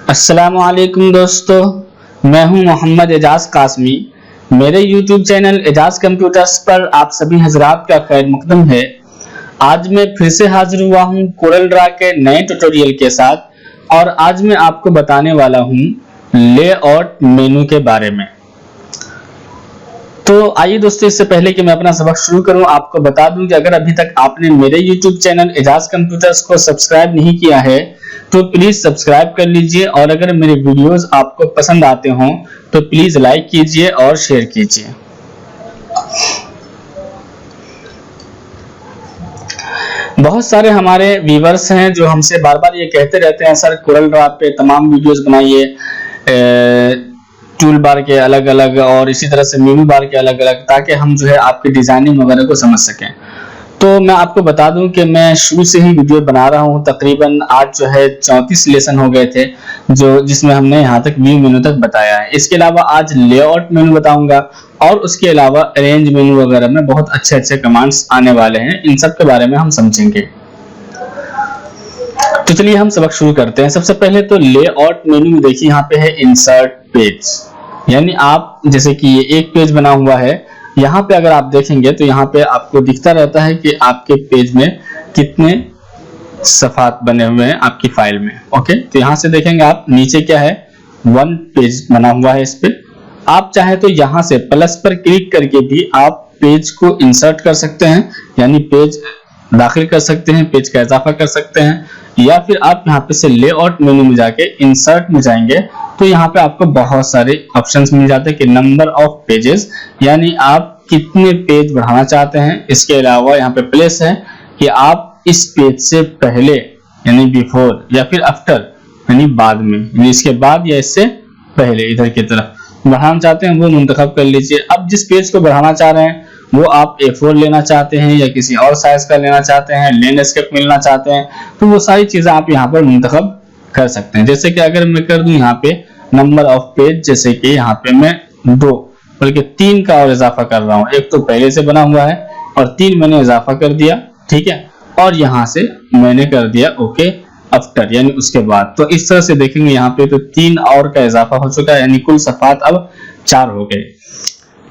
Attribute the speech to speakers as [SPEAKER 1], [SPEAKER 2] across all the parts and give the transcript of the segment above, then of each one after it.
[SPEAKER 1] अस्सलामुअलैकुम दोस्तों, मैं हूं मोहम्मद एजाज कासमी। मेरे YouTube चैनल एजाज कंप्यूटर्स पर आप सभी हजरात का खैर मकदम है। आज मैं फिर से हाजिर हुआ हूं कोरल ड्रा के नए ट्यूटोरियल के साथ और आज मैं आपको बताने वाला हूं लेआउट मेनू के बारे में। तो आइए दोस्तों, इससे पहले कि मैं अपना सबक शुरू करूं, आपको बता दूं कि अगर अभी तक आपने मेरे YouTube चैनल एजाज कंप्यूटर्स को सब्सक्राइब नहीं किया है तो प्लीज सब्सक्राइब कर लीजिए और अगर मेरे वीडियोस आपको पसंद आते हों तो प्लीज लाइक कीजिए और शेयर कीजिए। बहुत सारे हमारे व्यूअर्स हैं जो हमसे बार बार ये कहते रहते हैं, सर कोरल ड्रा पे तमाम वीडियोस बनाइए, टूल बार के अलग अलग और इसी तरह से मेनू बार के अलग अलग, ताकि हम जो है आपकी डिजाइनिंग वगैरह को समझ सकें। तो मैं आपको बता दूं कि मैं शुरू से ही वीडियो बना रहा हूं। तकरीबन आज जो है 34 लेसन हो गए थे जिसमें हमने यहां तक व्यू मेनू तक बताया है। इसके अलावा आज लेआउट मेनू बताऊंगा और उसके अलावा अरेंज मेनू वगैरह में बहुत अच्छे कमांड्स आने वाले हैं। इन सब के बारे में हम समझेंगे। तो चलिए हम सबक शुरू करते हैं। सबसे पहले तो लेआउट मेनू में देखिए यहाँ पे है इंसर्ट पेज, यानी आप जैसे कि ये एक पेज बना हुआ है, यहाँ पे अगर आप देखेंगे तो यहाँ पे आपको दिखता रहता है कि आपके पेज में कितने सफ़ात बने हुए हैं आपकी फाइल में। ओके, तो यहाँ से देखेंगे आप नीचे क्या है, 1 पेज बना हुआ है। इस पे आप चाहे तो यहाँ से प्लस पर क्लिक करके भी आप पेज को इंसर्ट कर सकते हैं, यानी पेज दाखिल कर सकते हैं, पेज का इजाफा कर सकते हैं, या फिर आप यहाँ पे से लेआउट मेनू में जाके इंसर्ट में जाएंगे तो यहाँ पे आपको बहुत सारे ऑप्शंस मिल जाते हैं कि नंबर ऑफ पेजेस, यानी आप कितने पेज बढ़ाना चाहते हैं। इसके अलावा यहाँ पे प्लेस है कि आप इस पेज से पहले यानी बिफोर या फिर आफ्टर यानी बाद में, यानी इसके बाद या इससे पहले इधर की तरफ बढ़ाना चाहते हैं वो मुंतखब कर लीजिए। अब जिस पेज को बढ़ाना चाह रहे हैं वो आप A4 लेना चाहते हैं या किसी और साइज का लेना चाहते हैं, लैंडस्केप मिलना चाहते हैं, तो वो सारी चीजें आप यहाँ पर मुंतखब कर सकते हैं। जैसे कि अगर मैं कर दूं यहाँ पे नंबर ऑफ पेज, जैसे कि यहाँ पे मैं 2 बल्कि 3 का और इजाफा कर रहा हूँ। एक तो पहले से बना हुआ है और 3 मैंने इजाफा कर दिया, ठीक है, और यहाँ से मैंने कर दिया ओके आफ्टर यानी उसके बाद। तो इस तरह से देखेंगे यहाँ पे तो 3 और का इजाफा हो चुका है, यानी कुल सफ़ात अब 4 हो गए।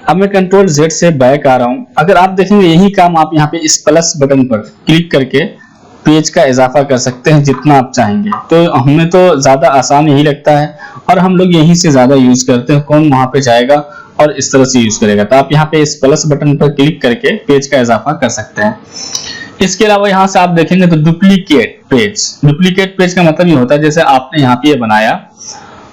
[SPEAKER 1] अब मैं कंट्रोल Z से बैक आ रहा हूं। अगर आप देखेंगे यही काम आप यहाँ पे इस प्लस बटन पर क्लिक करके पेज का इजाफा कर सकते हैं जितना आप चाहेंगे। तो हमें तो ज्यादा आसान यही लगता है और हम लोग यहीं से ज्यादा यूज करते हैं। कौन वहां पे जाएगा और इस तरह से यूज करेगा। तो आप यहाँ पे इस प्लस बटन पर क्लिक करके पेज का इजाफा कर सकते हैं। इसके अलावा यहाँ से आप देखेंगे तो डुप्लीकेट पेज का मतलब ये होता है जैसे आपने यहाँ पे ये बनाया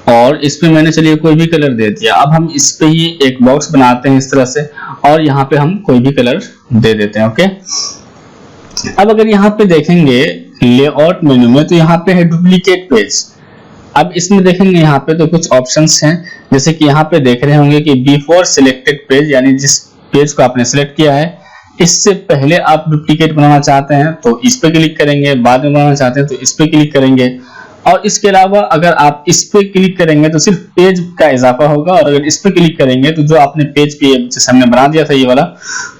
[SPEAKER 1] और इस पे मैंने चलिए कोई भी कलर दे दिया। अब हम इस पे ही एक बॉक्स बनाते हैं इस तरह से और यहाँ पे हम कोई भी कलर दे देते हैं। ओके, अब अगर यहाँ पे देखेंगे लेआउट मेनू में तो यहाँ पे है डुप्लीकेट पेज। अब इसमें देखेंगे यहाँ पे तो कुछ ऑप्शंस हैं, जैसे कि यहाँ पे देख रहे होंगे कि बिफोर सिलेक्टेड पेज, यानी जिस पेज को आपने सिलेक्ट किया है इससे पहले आप डुप्लीकेट बनाना चाहते हैं तो इस पे क्लिक करेंगे, बाद में बनाना चाहते हैं तो इस पे क्लिक करेंगे। और इसके अलावा अगर आप इस पे क्लिक करेंगे तो सिर्फ पेज का इजाफा होगा और अगर इस पे क्लिक करेंगे तो जो आपने पेज पे जैसे हमने बना दिया था ये वाला,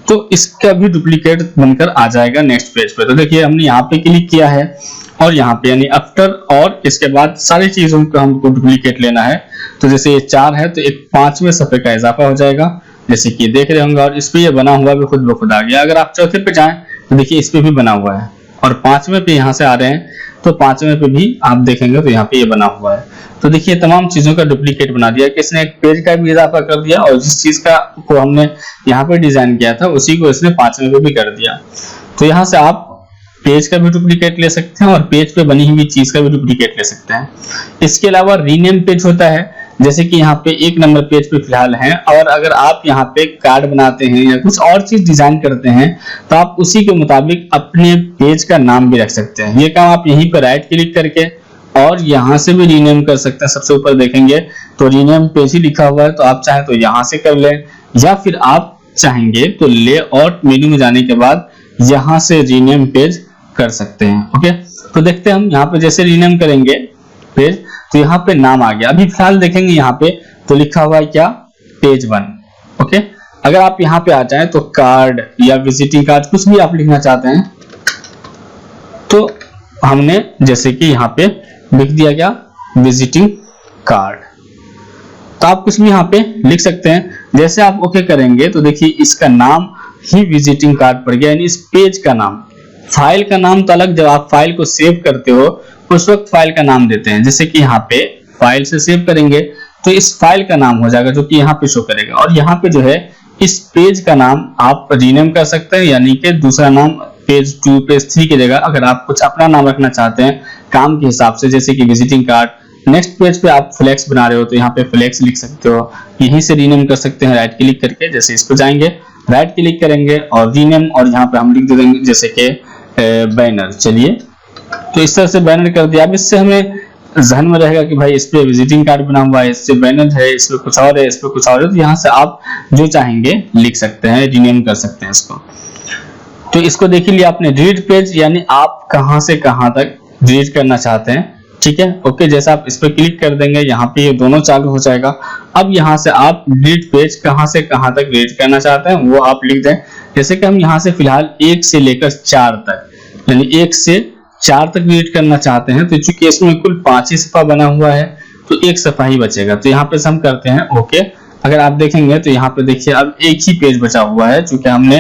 [SPEAKER 1] तो इसका भी डुप्लीकेट बनकर आ जाएगा नेक्स्ट पेज पे। तो देखिए हमने यहाँ पे क्लिक किया है और यहाँ पे यानी आफ्टर और इसके बाद सारी चीजों को हमको डुप्लीकेट लेना है। तो जैसे ये 4 है तो एक 5वें सफ़े का इजाफा हो जाएगा, जैसे कि देख रहे होंगे, और इस पे ये बना हुआ भी खुद ब खुद आ गया। अगर आप चौथे पे जाएं तो देखिए इस पे भी बना हुआ है और 5वें पे यहाँ से आ रहे हैं तो 5वें पे भी आप देखेंगे तो यहाँ पे ये बना हुआ है। तो देखिए तमाम चीजों का डुप्लीकेट बना दिया, किसने एक पेज का भी इजाफा कर दिया और जिस चीज का को हमने यहाँ पे डिजाइन किया था उसी को इसने 5वें पे भी कर दिया। तो यहाँ से आप पेज का भी डुप्लीकेट ले सकते हैं और पेज पे बनी हुई चीज का भी डुप्लीकेट ले सकते हैं। इसके अलावा रीनेम पेज होता है, जैसे कि यहाँ पे 1 नंबर पेज पे फिलहाल है और अगर आप यहाँ पे कार्ड बनाते हैं या कुछ और चीज डिजाइन करते हैं तो आप उसी के मुताबिक अपने पेज का नाम भी रख सकते हैं। ये काम आप यहीं पर राइट क्लिक करके और यहाँ से भी रीनेम कर सकते हैं। सबसे ऊपर देखेंगे तो रीनेम पेज ही लिखा हुआ है, तो आप चाहे तो यहाँ से कर लें या फिर आप चाहेंगे तो लेआउट मेनू में जाने के बाद यहाँ से रीनेम पेज कर सकते हैं। ओके, तो देखते हैं हम यहाँ पे जैसे रीनेम करेंगे पेज तो यहाँ पे नाम आ गया। अभी फिलहाल देखेंगे यहाँ पे तो लिखा हुआ है क्या, पेज 1। ओके, अगर आप यहाँ पे आ जाएं तो कार्ड या विजिटिंग कार्ड कुछ भी आप लिखना चाहते हैं तो हमने जैसे कि यहाँ पे लिख दिया क्या विजिटिंग कार्ड। तो आप कुछ भी यहाँ पे लिख सकते हैं। जैसे आप ओके करेंगे तो देखिए इसका नाम ही विजिटिंग कार्ड पड़ गया, यानी इस पेज का नाम। फाइल का नाम तो अलग, जब आप फाइल को सेव करते हो उस वक्त फाइल का नाम देते हैं। जैसे कि यहाँ पे फाइल से सेव करेंगे तो इस फाइल का नाम हो जाएगा जो कि यहाँ पे शो करेगा, और यहाँ पे जो है इस पेज का नाम आप रीनेम कर सकते हैं, यानी कि दूसरा नाम पेज 2 पेज 3 की जगह अगर आप कुछ अपना नाम रखना चाहते हैं काम के हिसाब से, जैसे कि विजिटिंग कार्ड। नेक्स्ट पेज पे आप फ्लेक्स बना रहे हो तो यहाँ पे फ्लेक्स लिख सकते हो, यहीं से रीनेम कर सकते हैं राइट क्लिक करके। जैसे इस पे जाएंगे राइट क्लिक करेंगे और रीनेम, और यहाँ पे हम लिख देंगे जैसे कि बैनर। चलिए तो इस तरह से बैनर कर दिया। अब इससे हमें जहन में रहेगा कि भाई इस पे विजिटिंग कार्ड बना हुआ है, इस पे बैनर है, इस पे कुछ और है, इस पे कुछ और है, तो यहाँ से आप जो चाहेंगे लिख सकते हैं, रीनेम कर सकते हैं इसको। तो इसको देख लिया आपने डिलीट पेज, यानी आप कहां से कहां तक डिलीट करना चाहते हैं। ठीक है, ओके। जैसे आप इस पे क्लिक कर देंगे यहाँ पे ये दोनों चालू हो जाएगा। अब यहाँ से आप डिलीट पेज कहां से कहां तक डिलीट करना चाहते हैं वो आप लिख दें। जैसे कि हम यहाँ से फिलहाल 1 से लेकर 4 तक, यानी 1 से 4 तक डिलीट करना चाहते हैं। तो चूंकि इसमें कुल 5 ही सफा बना हुआ है तो 1 सफा ही बचेगा, तो यहाँ पे हम करते हैं ओके। अगर आप देखेंगे तो यहाँ पे देखिए अब 1 ही पेज बचा हुआ है, चूंकि हमने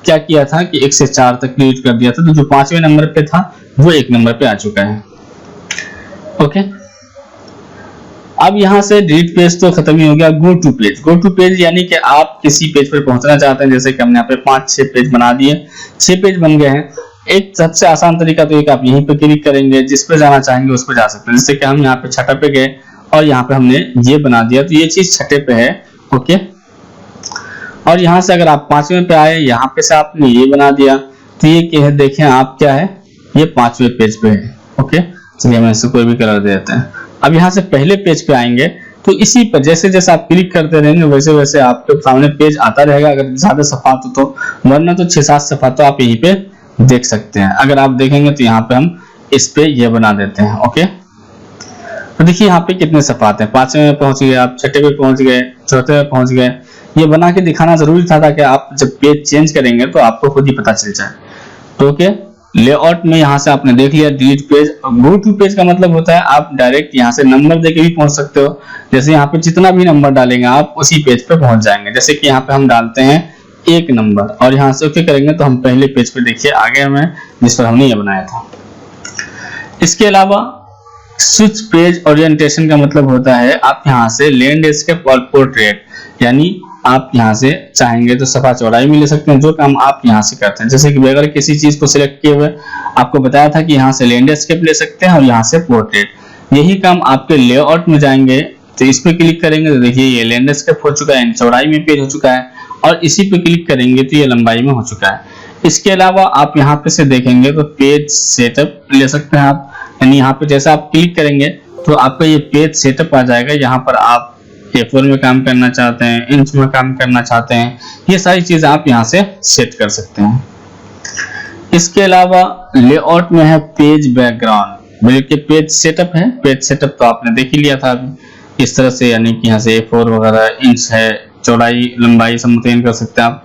[SPEAKER 1] क्या किया था कि 1 से 4 तक डिलीट कर दिया था, तो जो 5वें नंबर पे था वो 1 नंबर पे आ चुका है। ओके, अब यहां से डिलीट पेज तो खत्म ही हो गया। Go to page, go to page यानी कि आप किसी पेज पर पहुंचना चाहते हैं। जैसे कि हमने यहाँ पे 5-6 पेज बना दिए, 6 पेज बन गए हैं। एक सबसे आसान तरीका तो एक आप यहीं पे क्लिक करेंगे, जिस पे जाना चाहेंगे उस पे जा सकते हैं। जैसे कि हम यहाँ पे 6 पे गए और यहाँ पे हमने ये बना दिया, तो ये चीज 6 पे है। ओके, और यहाँ से अगर आप 5वें पे आए, यहाँ पे से आपने ये बना दिया, तो ये क्या है देखें आप, क्या है ये 5वें पेज पे है। ओके, चलिए हम इससे कोई भी कलर दे देते हैं। अब यहाँ से पहले पेज पे आएंगे तो इसी पर जैसे जैसे आप क्लिक करते रहेंगे वैसे वैसे आपके सामने पेज आता रहेगा। अगर ज्यादा सफात हो तो, वरना तो 6-7 सफा तो आप यहीं पे देख सकते हैं। अगर आप देखेंगे तो यहाँ पे हम इस पे ये बना देते हैं। ओके, तो देखिए यहाँ पे कितने सफात हैं। 5वें में पहुंच गए आप, 6 पे पहुंच गए, 4 में पहुंच गए। ये बना के दिखाना जरूरी था ताकि आप जब पेज चेंज करेंगे तो आपको खुद ही पता चल जाए। तो ओके, लेआउट में यहाँ से आपने देख लिया delete page. Go to page का मतलब होता है आप डायरेक्ट यहाँ से नंबर देके भी पहुंच सकते हो। जैसे यहाँ पे जितना भी नंबर डालेंगे आप उसी पेज पे पहुंच जाएंगे। जैसे कि यहाँ पे हम डालते हैं 1 नंबर और यहाँ से ओके करेंगे तो हम पहले पेज पे देखिए आ गए हमें, जिस पर हमने ये बनाया था। इसके अलावा स्विच पेज ओरिएंटेशन का मतलब होता है आप यहाँ से लैंडस्केप और पोर्ट्रेट, यानी आप यहाँ से चाहेंगे तो सफा चौड़ाई में ले सकते हैं, जो काम आप यहाँ से करते हैं। जैसे कि अगर किसी चीज को सिलेक्ट किए हुए आपको बताया था कि यहाँ से लैंडस्केप ले सकते हैं और यहाँ से पोर्ट्रेट, यही काम आपके लेआउट में जाएंगे तो इस पे क्लिक करेंगे तो देखिए ये लैंडस्केप हो चुका है, चौड़ाई में पेज हो चुका है, और इसी पे क्लिक करेंगे तो ये लंबाई में हो चुका है। इसके अलावा आप यहाँ पे से देखेंगे तो पेज सेटअप ले सकते हैं आप, यानी यहाँ पे जैसा आप क्लिक करेंगे तो आपका ये पेज सेटअप आ जाएगा। यहाँ पर आप A4 में काम करना चाहते हैं, इंच में काम करना चाहते हैं, ये सारी चीजें आप यहाँ से सेट कर सकते हैं। इसके अलावा लेआउट में है पेज बैकग्राउंड, बल्कि पेज सेटअप है। पेज सेटअप तो आपने देख ही लिया था अभी इस तरह से, यानी कि यहाँ से A4 वगैरह, इंच है, चौड़ाई लंबाई सब मुतय्यन कर सकते हैं आप।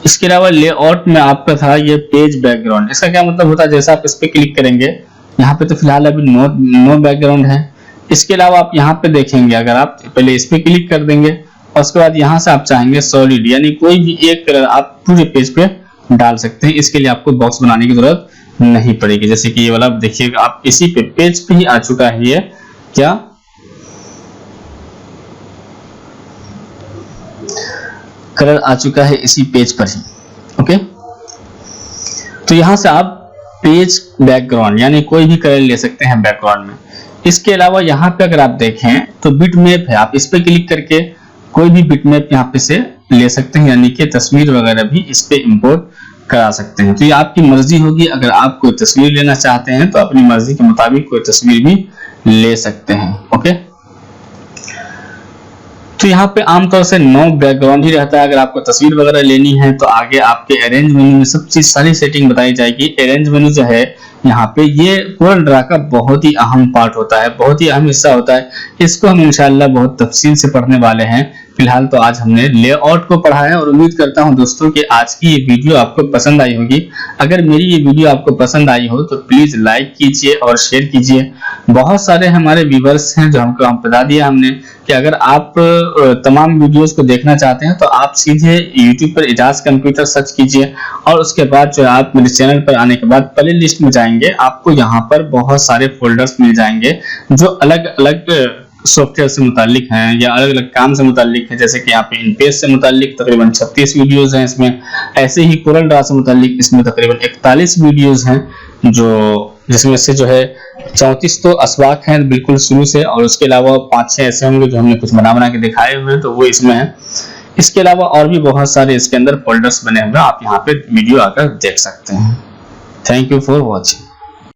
[SPEAKER 1] इसके अलावा लेआउट में आपका था ये पेज बैकग्राउंड। इसका क्या मतलब होता है, जैसा आप इस पे क्लिक करेंगे, यहाँ पे तो फिलहाल अभी नो बैकग्राउंड है। इसके अलावा आप यहाँ पे देखेंगे, अगर आप पहले इस पे क्लिक कर देंगे और उसके बाद यहाँ से आप चाहेंगे सॉलिड, यानी कोई भी एक कलर आप पूरे पेज पे डाल सकते हैं। इसके लिए आपको बॉक्स बनाने की जरूरत नहीं पड़ेगी। जैसे कि ये वाला देखिए आप इसी पे पेज पे ही आ चुका है, ये क्या कलर आ चुका है इसी पेज पर ही। ओके, तो यहां से आप पेज बैकग्राउंड यानी कोई भी कलर ले सकते हैं बैकग्राउंड में। इसके अलावा यहाँ पे अगर आप देखें तो बिटमैप है, आप इस पे क्लिक करके कोई भी बिटमैप यहाँ पे से ले सकते हैं, यानी कि तस्वीर वगैरह भी इस पे इंपोर्ट करा सकते हैं। तो ये आपकी मर्जी होगी, अगर आप कोई तस्वीर लेना चाहते हैं तो अपनी मर्जी के मुताबिक कोई तस्वीर भी ले सकते हैं। ओके, तो यहाँ पे आमतौर से नो बैकग्राउंड ही रहता है। अगर आपको तस्वीर वगैरह लेनी है तो आगे आपके अरेंज मेन्यू में सब चीज सारी सेटिंग बताई जाएगी। अरेंज मेन्यू जो है यहाँ पे ये कोरल ड्रा का बहुत ही अहम पार्ट होता है, बहुत ही अहम हिस्सा होता है। इसको हम इंशाल्लाह बहुत तफसील से पढ़ने वाले हैं। फिलहाल तो आज हमने लेआउट को पढ़ा है और उम्मीद करता हूं दोस्तों कि आज की ये वीडियो आपको पसंद आई होगी। अगर मेरी ये वीडियो आपको पसंद आई हो तो प्लीज लाइक कीजिए और शेयर कीजिए। बहुत सारे हमारे व्यूअर्स हैं जो हम बता दिया हमने कि अगर आप तमाम वीडियोस को देखना चाहते हैं तो आप सीधे YouTube पर इजाज कंप्यूटर सर्च कीजिए और उसके बाद जो आप मेरे चैनल पर आने के बाद प्ले लिस्ट में जाएंगे, आपको यहाँ पर बहुत सारे फोल्डर्स मिल जाएंगे जो अलग अलग सॉफ्टवेयर से मुतालिक हैं या अलग अलग काम से मुतालिक है। जैसे कि यहाँ पे इनपेज से मुतालिक तकरीबन 36 वीडियोस हैं इसमें, ऐसे ही कोरल ड्रा से मुतालिक इसमें तकरीबन 41 वीडियोस हैं, जो जिसमें से जो है 34 तो अस्वाक हैं बिल्कुल शुरू से, और उसके अलावा 5-6 ऐसे होंगे जो हमने कुछ बना के दिखाए हुए हैं, तो वो इसमें है। इसके अलावा और भी बहुत सारे इसके अंदर फोल्डर्स बने हुए हैं, आप यहाँ पे वीडियो आकर देख सकते हैं। Thank you for watching.